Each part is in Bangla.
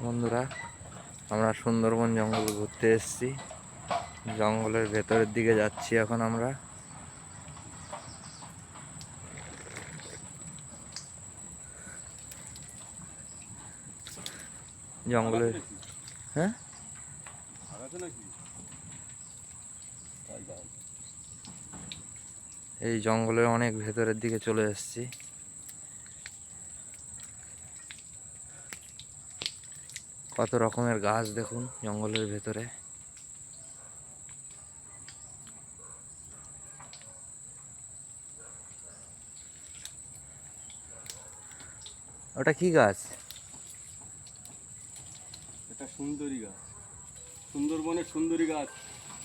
বন্ধুরা, আমরা সুন্দরবন জঙ্গল ঘুরতে এসেছি। জঙ্গলের ভেতরের দিকে যাচ্ছি এখন আমরা। জঙ্গলের হ্যাঁ এই জঙ্গলের অনেক ভেতরের দিকে চলে এসেছি। কত রকমের গাছ দেখুন জঙ্গলের ভেতরে। ওটা কি গাছ? এটা সুন্দরী গাছ, সুন্দরবনের সুন্দরী গাছ।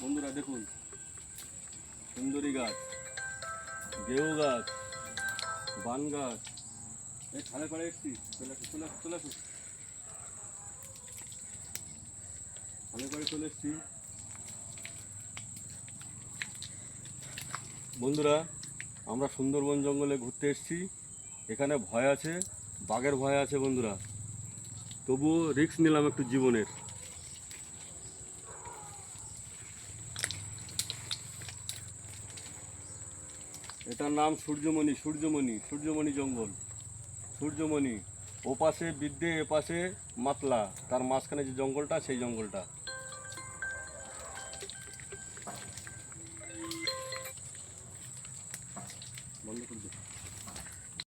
বন্ধুরা দেখুন, সুন্দরী গাছ, গেউ গাছ, বান গাছ। এই খালে পাড়ে এসছি, চলে আসুন, খালে পাড়ে চলে এসছি। বন্ধুরা, আমরা সুন্দরবন জঙ্গলে ঘুরতে এসেছি। এখানে ভয় আছে, বাঘের ভয় আছে বন্ধুরা, তবুও রিস্ক নিলাম একটু জীবনের। এটার নাম সূর্যমণি জঙ্গল। সূর্যমণি, ও পাশে বিদ্যে, এ পাশে মাতলা, তার মাঝখানে যে জঙ্গলটা, সেই জঙ্গলটা।